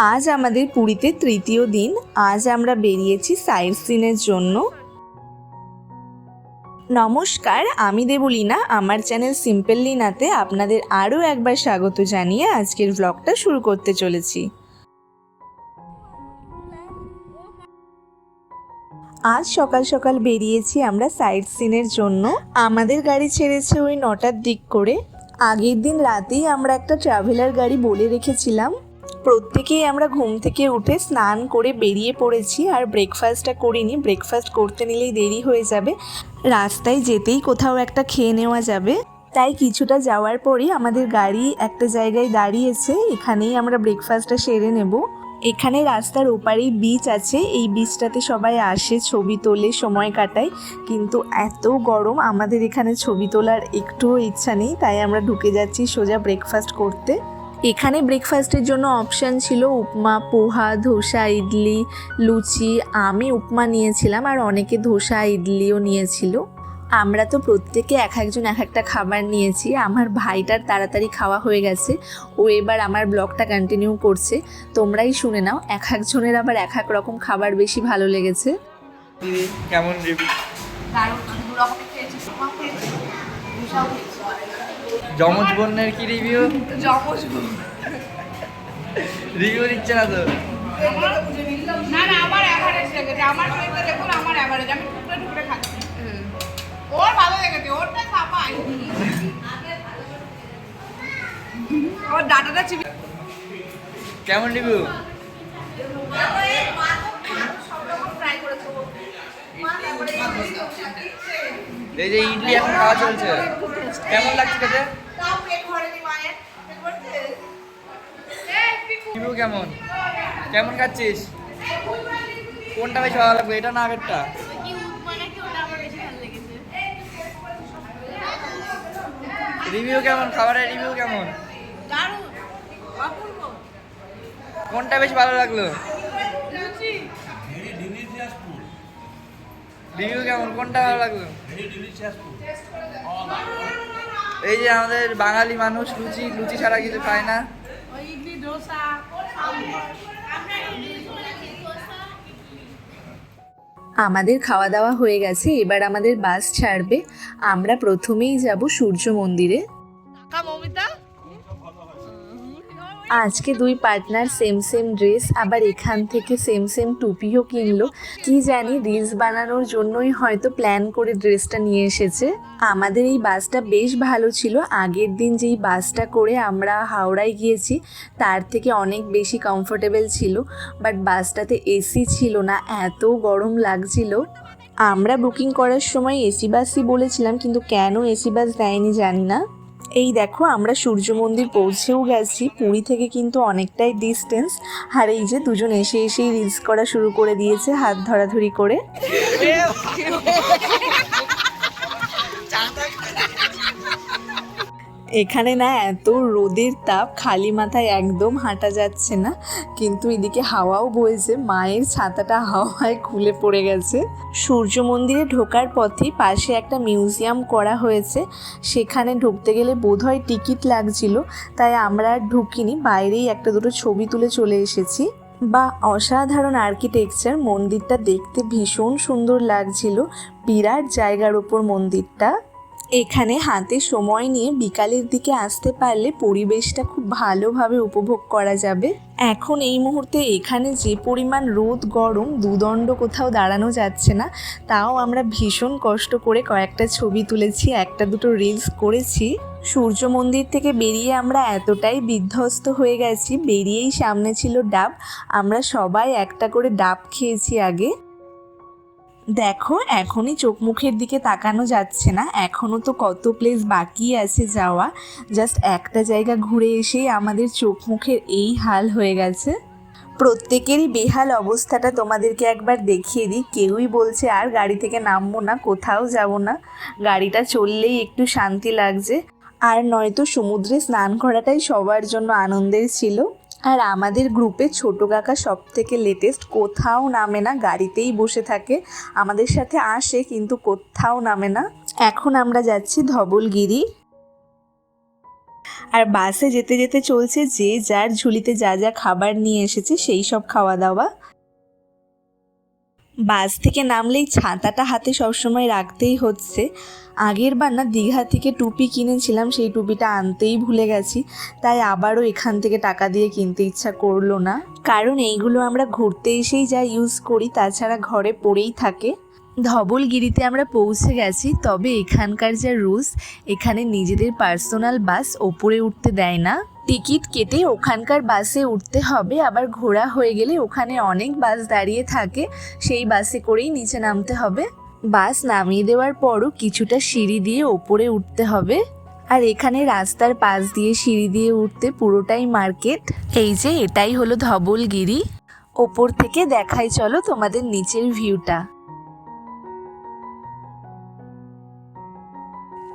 আজ আমাদের পুরীতে তৃতীয় দিন। আজ আমরা বেরিয়েছি সাইট সিনের জন্য। নমস্কার, আমি দেবলীনা। আমার চ্যানেল সিম্পল লিনাতে আপনাদের আরও একবার স্বাগত জানিয়ে আজকের ব্লগটা শুরু করতে চলেছি। আজ সকাল সকাল বেরিয়েছি আমরা সাইট সিনের জন্য। আমাদের গাড়ি ছেড়েছে ওই 9টার দিক করে। আগের দিন রাতেই আমরা একটা ট্রাভেলার গাড়ি বলে রেখেছিলাম। প্রত্যেকেই আমরা ঘুম থেকে উঠে স্নান করে বেরিয়ে পড়েছি, আর ব্রেকফাস্টটা করিনি। ব্রেকফাস্ট করতে নিলেই দেরি হয়ে যাবে, রাস্তায় যেতেই কোথাও একটা খেয়ে নেওয়া যাবে। তাই কিছুটা যাওয়ার পরই আমাদের গাড়ি একটা জায়গায় দাঁড়িয়েছে, এখানেই আমরা ব্রেকফাস্টটা সেরে নেব। এখানে রাস্তার ওপারেই বিচ আছে, এই বিচটাতে সবাই আসে, ছবি তোলে, সময় কাটায়। কিন্তু এত গরম, আমাদের এখানে ছবি তোলার একটুও ইচ্ছা নেই, তাই আমরা ঢুকে যাচ্ছি সোজা ব্রেকফাস্ট করতে। এখানে ব্রেকফাস্টের জন্য অপশান ছিল উপমা, পোহা, ধোসা, ইডলি, লুচি। আমি উপমা নিয়েছিলাম, আর অনেকে ধোসা ইডলিও নিয়েছিল। আমরা তো প্রত্যেকে এক একজন এক একটা খাবার নিয়েছি। আমার ভাইটার তাড়াতাড়ি খাওয়া হয়ে গেছে, ও এবার আমার ব্লগটা কন্টিনিউ করছে। তোমরাই শুনে নাও, এক একজনের আবার এক এক রকম খাবার বেশি ভালো লেগেছে। কেমন রিভিউ? যমজ বোনের কি রিভিউ? রিভিউ দিচ্ছে না তো? না না, আমার এভারেজ লেগেছে। আমার চরিত্রে দেখুন, আমার এভারেজ। আমি টুকরে টুকরে খাচ্ছি। ওর ভালো লেগেছে, ওরটা সাপাই। ওর ডাটাটা চিবি। কেমন রিভিউ? এই যে ইডলি এখন খাওয়া চলছে, কেমন লাগছে খেতে? রিভিউ কেমন? কেমন খাচ্ছিস? কোনটা বেশি ভালো লাগবে, এটা না আগেরটা? রিভিউ কেমন? খাবারের রিভিউ কেমন? কোনটা বেশি ভালো লাগলো? রিভিউ কেমন? কোনটা ভালো লাগলো? এই যে আমাদের বাঙালি মানুষ লুচি লুচি ছাড়া কিছু খায় না। আমাদের খাওয়া দাওয়া হয়ে গেছে, এবার আমাদের বাস ছাড়বে। আমরা প্রথমেই যাব সূর্য মন্দিরে। আজকে দুই পার্টনার সেম সেম ড্রেস, আবার এখান থেকে সেম সেম টুপিও কিনলো। কি জানি, রিলস বানানোর জন্যই হয়তো প্ল্যান করে ড্রেসটা নিয়ে এসেছে। আমাদের এই বাসটা বেশ ভালো ছিল। আগের দিন যেই বাসটা করে আমরা হাওড়ায় গিয়েছি, তার থেকে অনেক বেশি কমফোর্টেবল ছিল। বাট বাসটাতে এসি ছিল না, এত গরম লাগছিল। আমরা বুকিং করার সময় এসি বাসই বলেছিলাম, কিন্তু কেন এসি বাস দেয়নি জানি না। এই দেখো, আমরা সূর্য মন্দির পৌঁছেও গেছি। পুরী থেকে কিন্তু অনেকটাই ডিস্টেন্স। আর এই যে দুজন এসে এসেই রিলস করা শুরু করে দিয়েছে, হাত ধরাধরি করে। এখানে না এত রোদের তাপ, খালি মাথায় একদম হাঁটা যাচ্ছে না। কিন্তু এদিকে হাওয়াও বইছে, মায়ের ছাতাটা হাওয়ায় খুলে পড়ে গেছে। সূর্য মন্দিরে ঢোকার পথেই পাশে একটা মিউজিয়াম করা হয়েছে, সেখানে ঢুকতে গেলে বোধহয় টিকিট লাগছিল, তাই আমরা আর ঢুকিনি, বাইরেই একটা দুটো ছবি তুলে চলে এসেছি। বা অসাধারণ আর্কিটেকচার, মন্দিরটা দেখতে ভীষণ সুন্দর লাগছিল। বিরাট জায়গার ওপর মন্দিরটা। এখানে হাতে সময় নিয়ে বিকালের দিকে আসতে পারলে পরিবেশটা খুব ভালোভাবে উপভোগ করা যাবে। এখন এই মুহূর্তে এখানে যে পরিমাণ রোদ, গরম, দুদণ্ড কোথাও দাঁড়ানো যাচ্ছে না। তাও আমরা ভীষণ কষ্ট করে কয়েকটা ছবি তুলেছি, একটা দুটো রিলস করেছি। সূর্য মন্দির থেকে বেরিয়ে আমরা এতটাই বিধ্বস্ত হয়ে গেছি, বেরিয়েই সামনে ছিল ডাব। আমরা সবাই একটা করে ডাব খেয়েছি আগে। দেখো, এখনই চোখ মুখের দিকে তাকানো যাচ্ছে না, এখনও তো কত প্লেস বাকি আছে যাওয়া। জাস্ট একটা জায়গা ঘুরে এসেই আমাদের চোখ মুখের এই হাল হয়ে গেছে। প্রত্যেকেরই বেহাল অবস্থাটা তোমাদেরকে একবার দেখিয়ে দিই। কেউই বলছে আর গাড়ি থেকে নামবো না, কোথাও যাব না, গাড়িটা চললেই একটু শান্তি লাগছে। আর নয়তো সমুদ্রে স্নান করাটাই সবার জন্য আনন্দের ছিল। আর আমাদের গ্রুপে ছোটো কাকা সব থেকে লেটেস্ট, কোথাও নামে না, গাড়িতেই বসে থাকে। আমাদের সাথে আসে কিন্তু কোথাও নামে না। এখন আমরা যাচ্ছি ধবলগিরি। আর বাসে যেতে যেতে চলছে যে যার ঝুলিতে যা যা খাবার নিয়ে এসেছে সেই সব খাওয়া দাওয়া। বাস থেকে নামলেই ছাতাটা হাতে সবসময় রাখতেই হচ্ছে। আগের বার না দীঘা থেকে টুপি কিনেছিলাম, সেই টুপিটা আনতেই ভুলে গেছি, তাই আবারও এখান থেকে টাকা দিয়ে কিনতে ইচ্ছা করলো না, কারণ এইগুলো আমরা ঘুরতে এসেই যা ইউজ করি, তাছাড়া ঘরে পড়েই থাকে। ধবলগিরিতে আমরা পৌঁছে গেছি, তবে এখানকার যা রুলস, এখানে নিজেদের পার্সোনাল বাস ওপরে উঠতে দেয় না, টিকিট কেটে ওখানকার বাসে উঠতে হবে। আবার ঘোরা হয়ে গেলে ওখানে অনেক বাস দাঁড়িয়ে থাকে, সেই বাসে করেই নিচে নামতে হবে। বাস নামিয়ে দেওয়ার পরও কিছুটা সিঁড়ি দিয়ে ওপরে উঠতে হবে। আর এখানে রাস্তার পাশ দিয়ে সিঁড়ি দিয়ে উঠতে পুরোটাই মার্কেট। এই যে এটাই হলো ধবলগিরি। ওপর থেকে দেখাই চলো তোমাদের নিচের ভিউটা।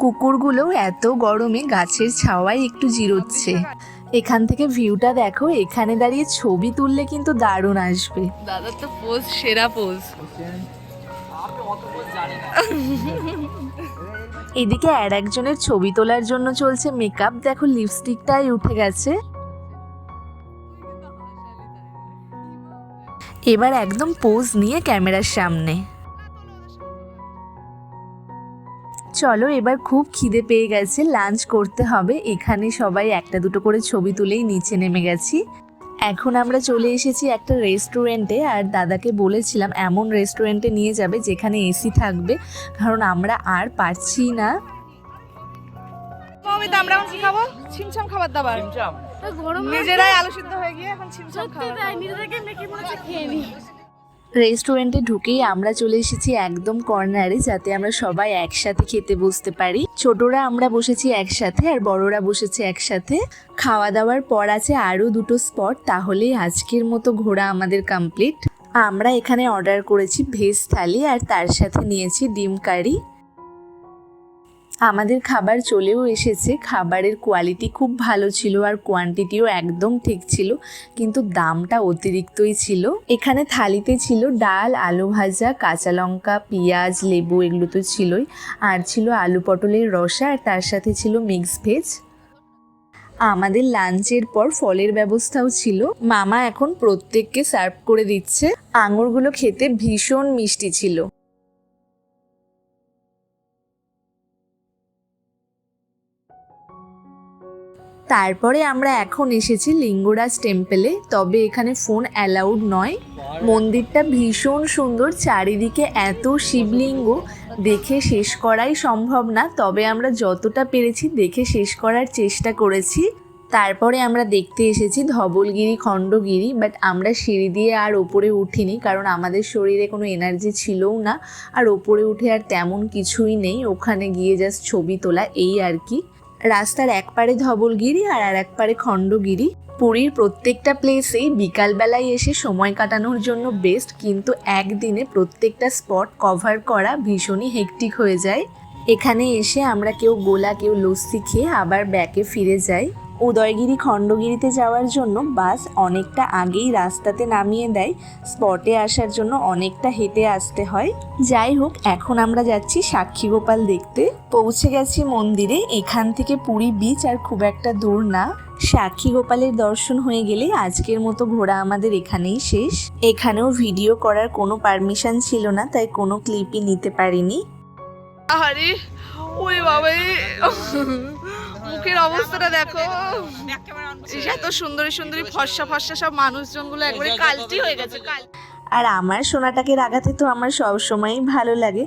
কুকুরগুলো এত গরমে গাছের ছাওয়ায় একটু জিরোচ্ছে। এখান থেকে ভিউটা দেখো, এখানে দাঁড়িয়ে ছবি তুললে কিন্তু দারুণ আসবে। দাদার তো পোজ সেরা পোজ। এদিকে আর একজনের ছবি তোলার জন্য চলছে মেকআপ। দেখো লিপস্টিকটাই উঠে গেছে। এবার একদম পোজ নিয়ে ক্যামেরার সামনে। চলো এবার খুব খিদে পেয়ে গেছে, লাঞ্চ করতে হবে। এখানে সবাই একটা দুটো করে ছবি তুলেই নিচে নেমে গেছি। এখন আমরা চলে এসেছি একটা রেস্টুরেন্টে, আর দাদাকে বলেছিলাম এমন রেস্টুরেন্টে নিয়ে যাবে যেখানে এসি থাকবে, কারণ আমরা আর পারছি না। মমিতা আমরা এখন কি খাবো? ছিমছাম খাবার দাবার। নিজেরাই আলু সিদ্ধ হয়ে গিয়ে এখন ছিমছাম খাবার। নিজেদেরকে মেখে মনে খেয়ে নি। রেস্টুরেন্টে ঢুকেই আমরা চলে এসেছি একদম কর্নারে, যাতে আমরা সবাই একসাথে খেতে বসতে পারি। ছোটরা আমরা বসেছি একসাথে, আর বড়রা বসেছে একসাথে। খাওয়া দাওয়ার পর আছে আরও দুটো স্পট, তাহলেই আজকের মতো ঘোরা আমাদের কমপ্লিট। আমরা এখানে অর্ডার করেছি ভেজ থালি, আর তার সাথে নিয়েছি ডিম কারি। আমাদের খাবার চলেও এসেছে। খাবারের কোয়ালিটি খুব ভালো ছিল, আর কোয়ান্টিটিও একদম ঠিক ছিল, কিন্তু দামটা অতিরিক্তই ছিল। এখানে থালিতে ছিল ডাল, আলু ভাজা, কাঁচা লঙ্কা, পেঁয়াজ, লেবু, এগুলো তো ছিলই, আর ছিল আলু পটলের রসা, আর তার সাথে ছিল মিক্স ভেজ। আমাদের লাঞ্চের পর ফলের ব্যবস্থাও ছিল। মামা এখন প্রত্যেককে সার্ভ করে দিচ্ছে। আঙুরগুলো খেতে ভীষণ মিষ্টি ছিল। তারপরে আমরা এখন এসেছি লিঙ্গরাজ টেম্পলে, তবে এখানে ফোন অ্যালাউড নয়। মন্দিরটা ভীষণ সুন্দর, চারিদিকে এত শিবলিঙ্গ, দেখে শেষ করাই সম্ভব না, তবে আমরা যতটা পেরেছি দেখে শেষ করার চেষ্টা করেছি। তারপরে আমরা দেখতে এসেছি ধবলগিরি, খণ্ডগিরি, বাট আমরা সিঁড়ি দিয়ে আর ওপরে উঠিনি, কারণ আমাদের শরীরে কোনো এনার্জি ছিলও না, আর ওপরে উঠে আর তেমন কিছুই নেই। ওখানে গিয়ে জাস্ট ছবি তোলা, এই আর কি। রাস্তার এক পারে ধবলগিরি আর এক পারে খণ্ডগিরি। পুরীর প্রত্যেকটা প্লেসেই বিকালবেলায় এসে সময় কাটানোর জন্য বেস্ট, কিন্তু একদিনে প্রত্যেকটা স্পট কভার করা ভীষণই হেক্টিক হয়ে যায়। এখানে এসে আমরা কেউ গোলা, কেউ লস্যি খেয়ে আবার ব্যাকে ফিরে যাই। উদয়গিরি, খণ্ডগিরিতে যাওয়ার জন্য বাস অনেকটা আগেই রাস্তাতে নামিয়ে দেয়, স্পটে আসার জন্য অনেকটা হেঁটে আসতে হয়। যাই হোক, এখন আমরা যাচ্ছি সাক্ষীগোপাল দেখতে। পৌঁছে গেছি মন্দিরে। এখান থেকে পুরী বিচ আর খুব একটা দূর না। সাক্ষীগোপালের দর্শন হয়ে গেলে আজকের মতো ঘোরা আমাদের এখানেই শেষ। এখানেও ভিডিও করার কোনো পারমিশন ছিল না, তাই কোনো ক্লিপই নিতে পারিনি। আরে ওরে বাবা, মুখের অবস্থাটা দেখো। এত সুন্দরী সুন্দরী ফর্সা ফর্সা সব মানুষজনগুলো একবারে কালটি হয়ে গেছে। আর আমার সোনাটাকে রাগাতে তো আমার সব সময়ই ভালো লাগে।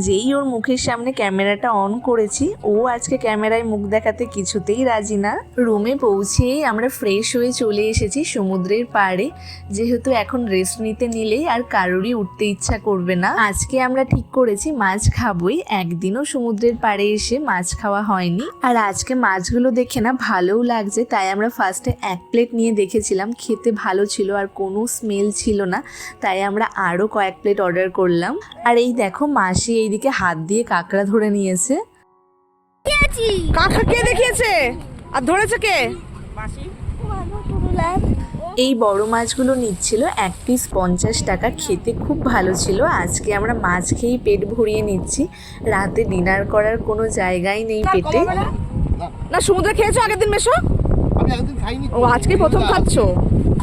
যেই ওর মুখের সামনে ক্যামেরাটা অন করেছি, ও আজকে ক্যামেরায় মুখ দেখাতে কিছুতেই রাজি না। রুমে পৌঁছেই আমরা ফ্রেশ হয়ে চলে এসেছি সমুদ্রের পাড়ে, যেহেতু এখন রেস্ট নিতে নিলেই আর কারোরই উঠতে ইচ্ছা করবে না। আজকে আমরা ঠিক করেছি মাছ খাবোই, একদিনও সমুদ্রের পাড়ে এসে মাছ খাওয়া হয়নি। আর আজকে মাছগুলো দেখে না ভালোও লাগছে, তাই আমরা ফার্স্টে এক প্লেট নিয়ে দেখেছিলাম, খেতে ভালো ছিল আর কোনো স্মেল ছিল না, তাই আমরা আরও কয়েক প্লেট অর্ডার করলাম। আর এই দেখো, মাসি এইদিকে হাত দিয়ে কাঁকড়া ধরে নিয়েছে। কাকা কে দেখিয়েছে আর ধরেছে কে? এই বড় মাছগুলো নিচ্ছিল এক পিস 50 টাকা, খেতে খুব ভালো ছিল। আজকে আমরা মাছ খেয়েই পেট ভরিয়ে নিচ্ছি, রাতে ডিনার করার কোনো জায়গাই নেই পেটে। না সমুদ্রে খেয়েছো আগের দিন মেশো? আমি একদিন খাইনি। ও আজকে প্রথম খাচ্ছো?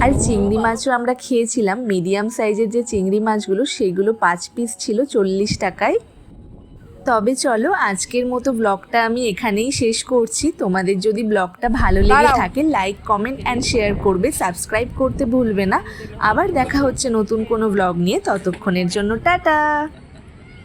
আর চিংড়ি মাছও আমরা খেয়েছিলাম, মিডিয়াম সাইজের যে চিংড়ি মাছগুলো সেগুলো 5 পিস ছিল 40 টাকায়। তবে চলো আজকের মতো ব্লগটা আমি এখানেই শেষ করছি। তোমাদের যদি ব্লগটা ভালো লেগে থাকে লাইক কমেন্ট অ্যান্ড শেয়ার করবে, সাবস্ক্রাইব করতে ভুলবে না। আবার দেখা হচ্ছে নতুন কোনো ব্লগ নিয়ে, ততক্ষণের জন্য টাটা।